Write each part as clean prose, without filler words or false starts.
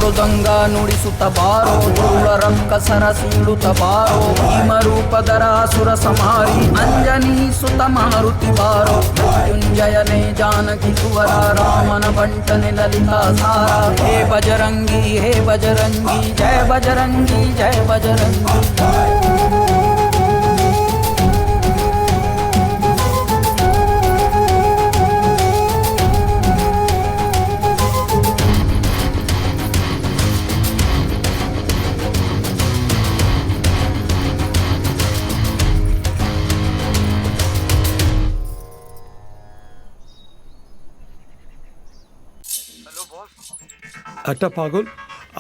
ಮೃದಂಗ ನುಡಿಸುತ್ತ ಬಾರೋ ಧೂಳ ರಂಗ ಸರಸೀಳುತ್ತ ಬಾರೋ ಭೀಮರೂಪಧರಾಸುರ ಸಮಾರಿ ಅಂಜನಿ ಸುತ ಮಾರುತಿ ಬಾರೋ ಮೃತ್ಯುಂಜಯನೇ ಜಾನಕಿ ಕುವರ ರಾಮನ ಬಂಟನೆ ಲಲಿತಾ ಸಾರ ಹೇ ಬಜರಂಗಿ ಜಯ ಬಜರಂಗಿ ಜಯ ಬಜರಂಗಿ একটা পাগল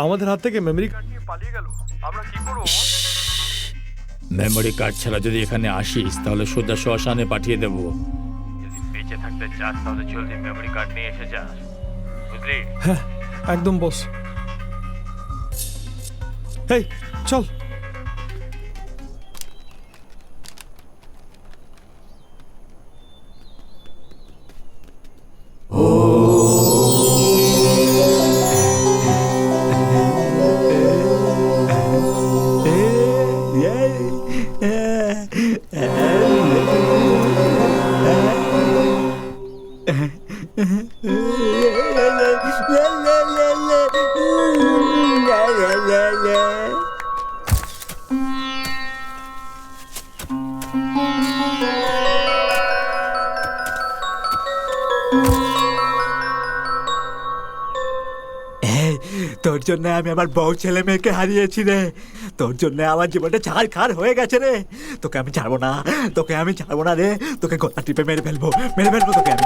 আমাদের হাত থেকে মেমরি কার্ড নিয়ে পালিয়ে গেল, আমরা কি করব? মেমোরি কার্ড ছাড়া যদি এখানে আসিস তাহলে সোজা শ্মশানে পাঠিয়ে দেব। যদি বেঁচে থাকতে চাস তাহলে জলদি মেমোরি কার্ড নিয়ে এসে যাস, বুঝলি? হ্যাঁ একদম বস। এই চল। তোর জন্য আমি আমার বউ ছেলে মেয়েকে হারিয়েছি রে, তোর জন্য আমার জীবনটা ছাড়খাড় হয়ে গেছে রে। তোকে আমি ছাড়বো না, তোকে আমি ছাড়বো না রে, তোকে গলা টিপে মেরে ফেলবো তোকে আমি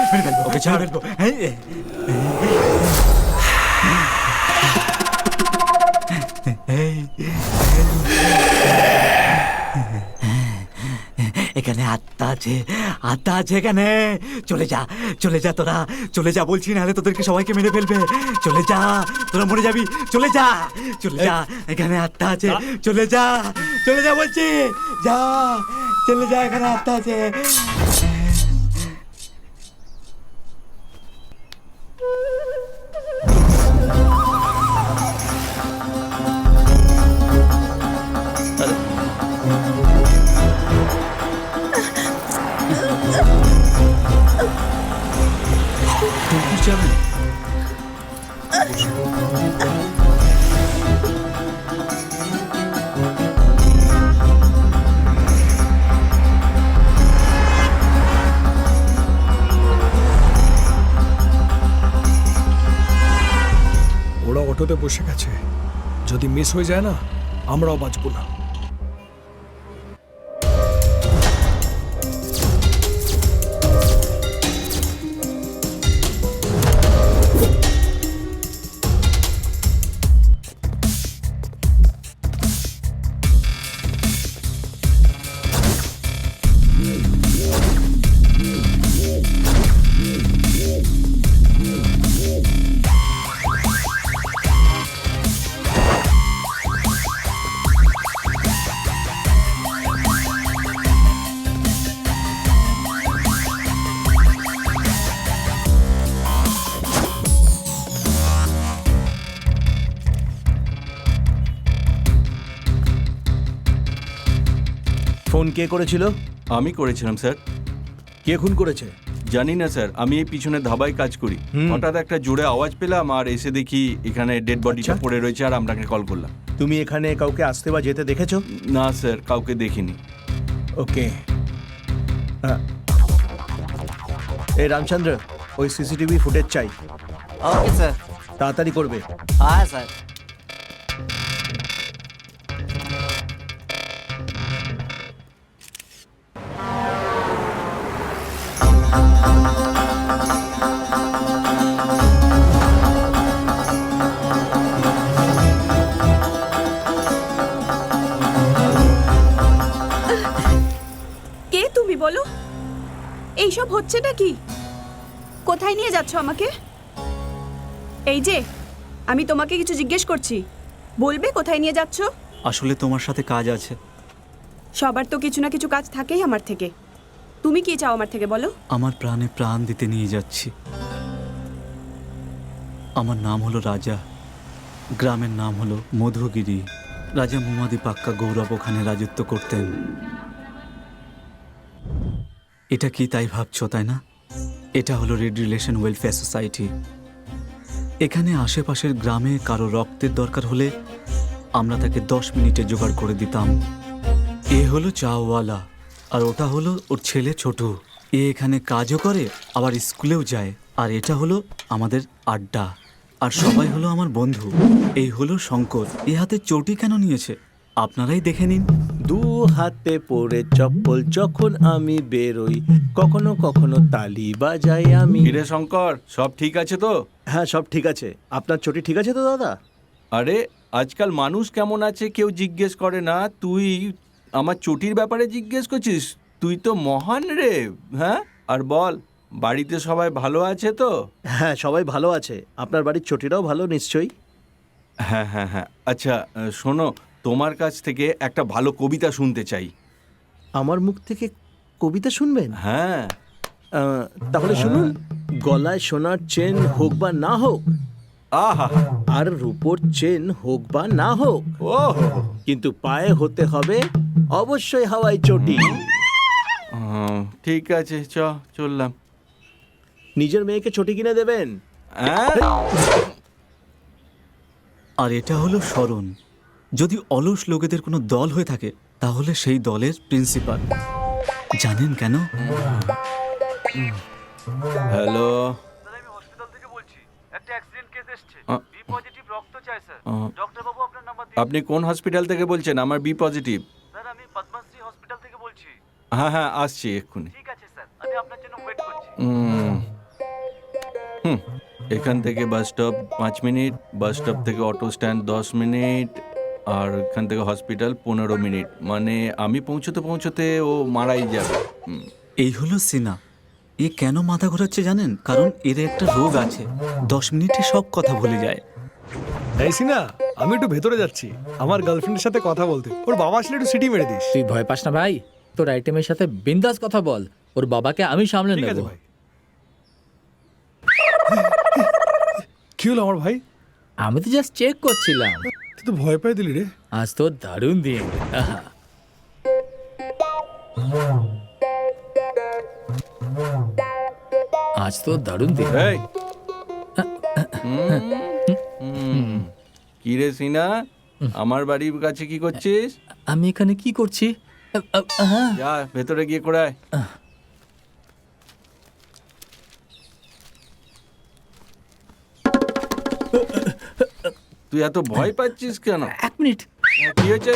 মেরে ফেলবো, ওকে ছাড় ফেলবো। এখানে আত্মা আছে এখানে। চলে যা তোরা, চলে যা বলছি, নাহলে তোদেরকে সবাইকে মেরে ফেলবে। চলে যা, তোরা মরে যাবি। চলে যা এখানে আত্মা আছে। চলে যা বলছি, চলে যা, এখানে আত্মা আছে। ওরা অটোতে বসে গেছে, যদি মিস হয়ে যায় না আমরাও বাঁচবো না। ফোন কে করেছিল? আমি করেছিলাম স্যার। কে খুন করেছে? জানি না স্যার, আমি এই পিছনে ধাবায় কাজ করি। হঠাৎ একটা জোরে আওয়াজ পেলাম আর এসে দেখি এখানে ডেড বডিটা পড়ে রয়েছে, আর আপনাকে কল করলাম। তুমি এখানে কাউকে আসতে বা যেতে দেখেছো? না স্যার, কাউকে দেখিনি। ওকে, এই রামচন্দ্র, ওই সিসিটিভি ফুটেজ চাই। Okay sir. তাড়াতাড়ি করবে। হ্যাঁ স্যার। কে তুমি বলো? এইসব হচ্ছে নাকি? কোথায় নিয়ে যাচ্ছ আমাকে? এই যে আমি তোমাকে কিছু জিজ্ঞেস করছি, বলবে কোথায় নিয়ে যাচ্ছ? আসলে তোমার সাথে কাজ আছে। সবার তো কিছু না কিছু কাজ থাকেই আমার থেকে। তুমি কি চাও আমার থেকে বলো? আমার প্রাণে প্রাণ দিতে নিয়ে যাচ্ছি। আমার নাম হলো রাজা, গ্রামের নাম হলো মধুগিরি। রাজা মুমাদি পাক্কা গৌরব ওখানে রাজত্ব করতেন। এটা কি তাই ভাবছো, তাই না? এটা হলো রেড রিলেশন ওয়েলফেয়ার সোসাইটি। এখানে আশেপাশের গ্রামে কারো রক্তের দরকার হলে আমরা তাকে 10 মিনিটে জোগাড় করে দিতাম। এ হলো চাওয়ালা, আর ওটা হলো ওর ছেলে ছোটু। এ এখানে কাজও করে আবার স্কুলেও যায়। আর এটা হলো আমাদের আড্ডা, আর সবাই হলো আমার বন্ধু। এই হলো শঙ্কর। এ হাতে চটি কেন নিয়েছে আপনারাই দেখে নিন। দু হাতে পরে চপ্পল যখন আমি বেরোই, কখনো কখনো তালি বাজাই আমি। কিরে শঙ্কর, সব ঠিক আছে তো? হ্যাঁ, সব ঠিক আছে। আপনার চটি ঠিক আছে তো দাদা? আরে আজকাল মানুষ কেমন আছে কেউ জিজ্ঞেস করে না, তুই আমার চটির ব্যাপারে জিজ্ঞেস করছিস? তুই তো মহান রে। হ্যাঁ, আর বল, বাড়িতে সবাই ভালো আছে তো? হ্যাঁ, সবাই ভালো আছে। আপনার বাড়ির চটিটাও ভালো নিশ্চয়ই। হ্যাঁ হ্যাঁ হ্যাঁ। আচ্ছা শোনো, তোমার কাছ থেকে একটা ভালো কবিতা শুনতে চাই। আমার মুখ থেকে কবিতা শুনবেন? হ্যাঁ। তাহলে শুনুন। গলায় সোনার চেন হোক বা না হোক, আহা, আর রূপোর চেন হোক বা না হোক, ও কিন্তু পায়ে হতে হবে অবশ্যই হাওয়াই চটি। ঠিক আছে, চললাম। নিজের মেয়েকে চটি কিনে দেবেন? হ্যাঁ? আর এটা হলো শরণ। যদি অলস লোকেদের কোনো দল হয়ে থাকে তাহলে সেই দলের প্রিন্সিপাল। জানেন কেন? হ্যালো, আমি হসপিটাল থেকে বলছি, একটা অ্যাক্সিডেন্ট কেস এসেছে, আ- বি পজিটিভ রক্ত চাই স্যার। আ- ডক্টর বাবু আপনার নাম্বার আপনি কোন হসপিটাল থেকে বলছেন? আমার বি পজিটিভ। স্যার, আমি পদ্মশ্রী হসপিটাল থেকে বলছি। হ্যাঁ হ্যাঁ, আসছি এক্ষুনি। ঠিক আছে স্যার, আমি আপনার জন্য ওয়েট করছি। এখান থেকে bus stop 5 minute, bus stop থেকে অটো স্ট্যান্ড 10 মিনিট, আর এখান থেকে হসপিটাল 15 মিনিট। মানে আমি পৌঁছতে ও মারাই যাবে। এই হলো সিনা। এ কেন মাথা ঘোরাচ্ছে জানেন? কারণ এর একটা রোগ আছে, 10 মিনিটে সব কথা ভুলে যায়। এই সিনা, আমি একটু ভেতরে যাচ্ছি আমার গার্লফ্রেন্ডের সাথে কথা বলতে। ওর বাবা আসলে একটু সিটি মেরে দিস। তুই ভয় পাস না ভাই, তোর আইটেমের সাথে বিন্দাস কথা বল। ওর বাবাকে আমি সামলে ঠিক নেব। আছে ভাই। কি হলো আমার ভাই? আমি তো জাস্ট চেক করছিলাম। তুই তো ভয় পেয়ে দিলি রে। আজ তো দারুণ দিন। আহা। আজ তো দারুণ দিন। এই কি রে সিনা, আমার বাড়ির কাছে কি করছিস? আমি এখানে কি করছি? আহা। যা ভেতরে গিয়ে করে আয়। তুই এত ভয় পাচ্ছিস কেন? 1 মিনিট। কি হয়েছে?